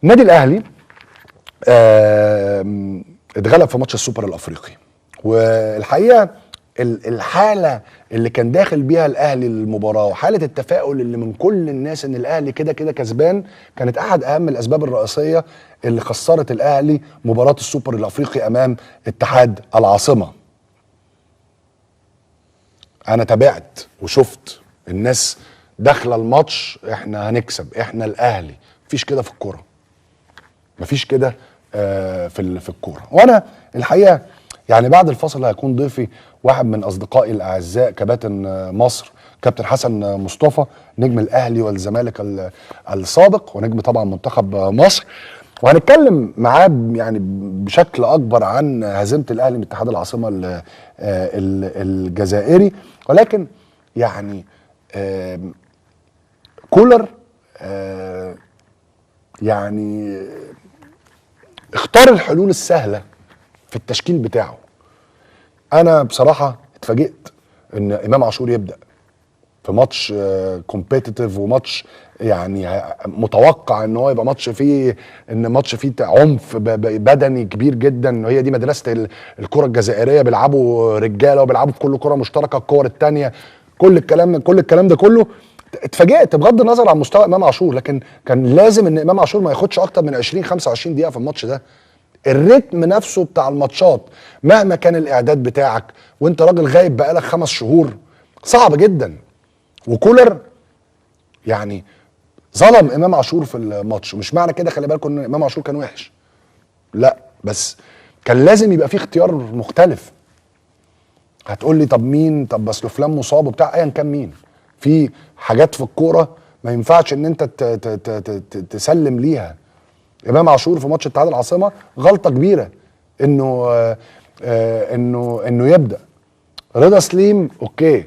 النادي الاهلي اتغلب في ماتش السوبر الافريقي، والحقيقه الحاله اللي كان داخل بيها الاهلي المباراه وحاله التفاؤل اللي من كل الناس ان الاهلي كده كده كسبان كانت احد اهم الاسباب الرئيسيه اللي خسرت الاهلي مباراه السوبر الافريقي امام اتحاد العاصمه. انا تابعت وشفت الناس داخله الماتش احنا هنكسب، احنا الاهلي. مفيش كده في الكوره، مفيش كده في الكوره. وانا الحقيقه يعني بعد الفصل هيكون ضيفي واحد من اصدقائي الاعزاء كباتن مصر، كابتن حسن مصطفى، نجم الاهلي والزمالك السابق ونجم طبعا منتخب مصر، وهنتكلم معاه يعني بشكل اكبر عن هزيمه الاهلي من اتحاد العاصمه الجزائري. ولكن يعني كولر يعني اختار الحلول السهله في التشكيل بتاعه. انا بصراحه اتفاجئت ان امام عاشور يبدا في ماتش كومبيتيتيف وماتش يعني متوقع ان هو يبقى ماتش فيه عنف بدني كبير جدا. هي دي مدرسه الكره الجزائريه، بيلعبوا رجاله وبيلعبوا في كل كره مشتركه، الكور الثانيه، كل الكلام ده كله. اتفاجئت بغض النظر عن مستوى امام عاشور، لكن كان لازم ان امام عاشور ما ياخدش اكتر من 20-25 دقيقه في الماتش ده. الريتم نفسه بتاع الماتشات مهما كان الاعداد بتاعك وانت راجل غايب بقالك 5 شهور صعب جدا. وكولر يعني ظلم امام عاشور في الماتش. مش معنى كده خلي بالكم ان امام عاشور كان وحش، لا، بس كان لازم يبقى فيه اختيار مختلف. هتقول لي طب مين؟ طب بس فلان مصاب وبتاع، ايا كان مين، في حاجات في الكوره ما ينفعش ان انت تسلم ليها. امام عاشور في ماتش اتحاد العاصمه غلطه كبيره انه يبدا. رضا سليم اوكي،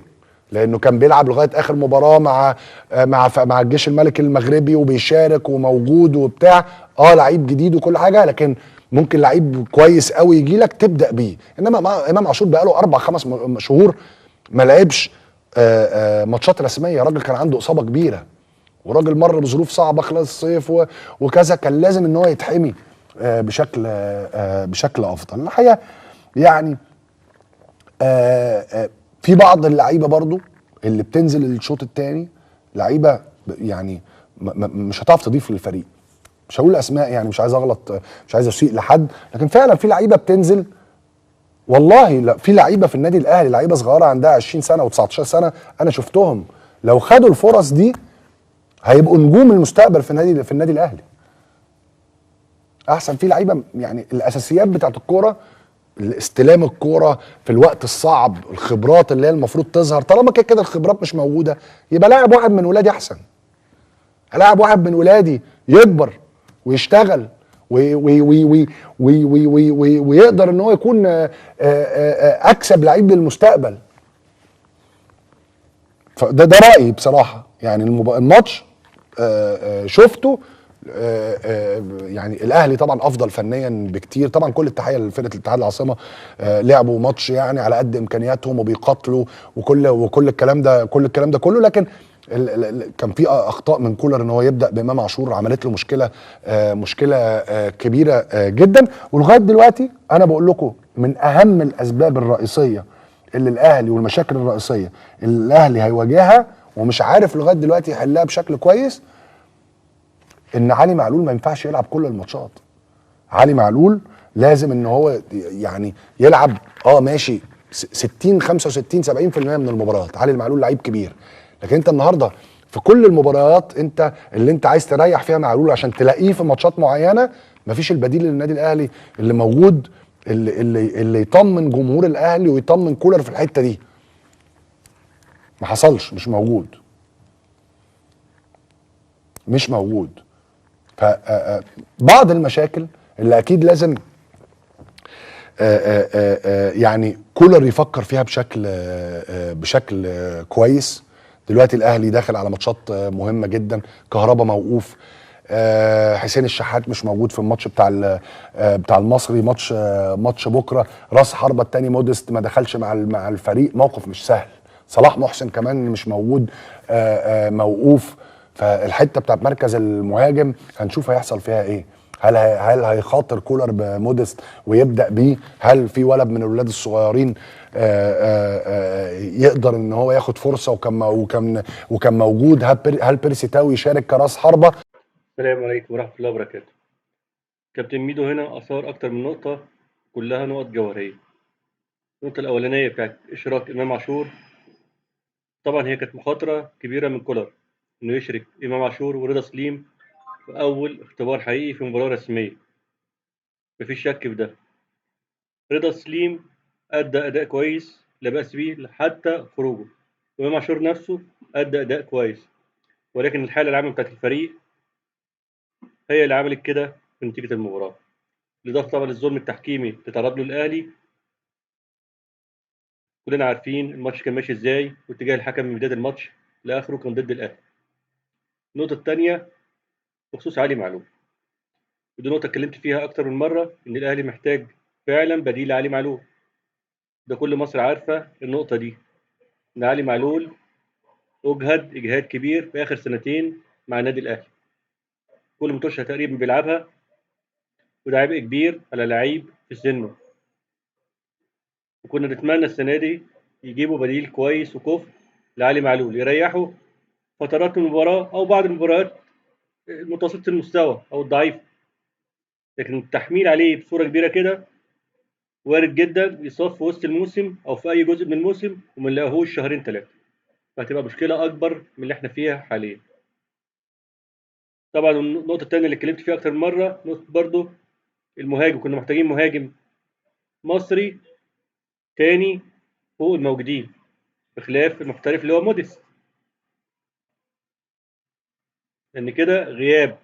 لانه كان بيلعب لغايه اخر مباراه مع الجيش الملكي المغربي وبيشارك وموجود وبتاع، لعيب جديد وكل حاجه، لكن ممكن لعيب كويس قوي يجي لك تبدا بيه. انما امام عاشور بقاله 4-5 شهور ما لعبش ماتشات رسميه. راجل كان عنده اصابه كبيره، وراجل مر بظروف صعبه خلال الصيف وكذا، كان لازم ان هو يتحمي بشكل افضل. الحقيقه يعني في بعض اللعيبه برضو اللي بتنزل الشوط الثاني، لعيبه يعني مش هتعرف تضيف للفريق. مش هقول اسماء يعني، مش عايز اغلط، مش عايز اسيء لحد، لكن فعلا في لعيبه بتنزل. والله لا، في لعيبه في النادي الاهلي، لعيبه صغيره عندها 20 سنه و19 سنه، انا شفتهم لو خدوا الفرص دي هيبقوا نجوم المستقبل في النادي الاهلي. احسن في لعيبه يعني الاساسيات بتاعت الكوره، استلام الكوره في الوقت الصعب، الخبرات اللي هي المفروض تظهر. طالما كده الخبرات مش موجوده، يبقى لاعب واحد من ولادي احسن. لاعب واحد من ولادي يكبر ويشتغل ويقدر ان هو يكون اكسب لعيب للمستقبل. فده رايي بصراحه. يعني الماتش شفته، يعني الاهلي طبعا افضل فنيا بكتير. طبعا كل التحيه لفرقه الاتحاد العاصمه، لعبوا ماتش يعني على قد امكانياتهم وبيقاتلوا وكل الكلام ده كله، لكن كان في اخطاء من كولر ان هو يبدا بامام عاشور، عملت له مشكله كبيره جدا. ولغايه دلوقتي انا بقول لكم من اهم الاسباب الرئيسيه اللي الاهلي والمشاكل الرئيسيه اللي الاهلي هيواجهها ومش عارف لغايه دلوقتي يحلها بشكل كويس، ان علي معلول ما ينفعش يلعب كل الماتشات. علي معلول لازم ان هو يعني يلعب ماشي 60 65 70% من المباريات. علي معلول لعيب كبير، لكن انت النهارده في كل المباريات انت اللي انت عايز تريح فيها معلول عشان تلاقيه في ماتشات معينه، مفيش البديل للنادي الاهلي اللي موجود، اللي يطمن جمهور الاهلي ويطمن كولر في الحته دي. ما حصلش، مش موجود. فبعض المشاكل اللي اكيد لازم يعني كولر يفكر فيها بشكل كويس. دلوقتي الاهلي داخل على ماتشات مهمه جدا، كهربا موقوف، حسين الشحات مش موجود في الماتش بتاع المصري، ماتش بكره، راس حربه الثاني مودست ما دخلش مع الفريق، موقف مش سهل. صلاح محسن كمان مش موجود، موقوف. فالحته بتاعت مركز المهاجم هنشوف هيحصل فيها ايه. هل هيخاطر كولر بموديست ويبدا بيه؟ هل في ولد من الولاد الصغيرين يقدر ان هو ياخد فرصه وكان موجود؟ هل بيرسي تاو يشارك كراس حربه؟ السلام عليكم ورحمة الله وبركاته. كابتن ميدو هنا أثار أكتر من نقطة، كلها نقط جوهرية. النقطة الأولانية بتاعت إشراك إمام عاشور، طبعا هي كانت مخاطرة كبيرة من كولر إنه يشرك إمام عاشور ورضا سليم في أول اختبار حقيقي في مباراة رسمية. مفيش شك في ده. رضا سليم أدى أداء كويس لا بأس بيه حتى خروجه، وإمام عاشور نفسه أدى أداء كويس، ولكن الحالة العامة بتاعت الفريق هي اللي عملت كده في نتيجة المباراة. بالإضافة طبعا للظلم التحكيمي اللي تعرض له الأهلي. كلنا عارفين الماتش كان ماشي ازاي، واتجاه الحكم من بدايه الماتش لاخره كان ضد الاهلي. النقطه الثانيه بخصوص علي معلول، ودي نقطه اتكلمت فيها اكتر من مره، ان الاهلي محتاج فعلا بديل لعلي معلول. ده كل مصر عارفه النقطه دي، ان علي معلول اجهد اجهاد كبير في اخر سنتين مع النادي الاهلي، كل ماتش تقريبا بيلعبها، وده عبء كبير على لعيب في سنه. وكنا نتمنى السنه دي يجيبوا بديل كويس وكفء لعلي معلول يريحه فترات من المباراه او بعض المباريات متوسطه المستوى او الضعيف. لكن التحميل عليه بصوره كبيره كده وارد جدا يصاب في وسط الموسم او في اي جزء من الموسم وما نلاقيهوش شهرين ثلاثه، فهتبقى مشكله اكبر من اللي احنا فيها حاليا. طبعا النقطه الثانيه اللي اتكلمت فيها اكتر من مره، نقطه برضو المهاجم. كنا محتاجين مهاجم مصري تاني فوق الموجودين، بخلاف المحترف اللي هو موديس. لان كده غياب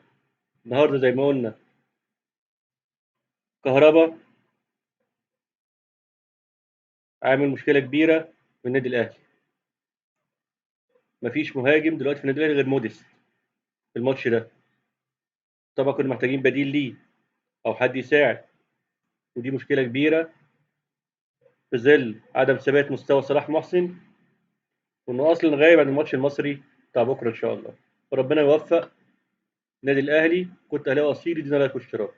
النهارده زي ما قلنا كهربا عامل مشكله كبيره في النادي الاهلي. مفيش مهاجم دلوقتي في النادي الاهلي غير موديس في الماتش ده. طبعا كنا محتاجين بديل ليه او حد يساعد، ودي مشكله كبيره في ظل عدم ثبات مستوى صلاح محسن، وانه اصلا غايب عن الماتش المصري بتاع بكره ان شاء الله. فربنا يوفق النادي الاهلي. كنت اهلاوي اصيل، يدينا لك اشتراك.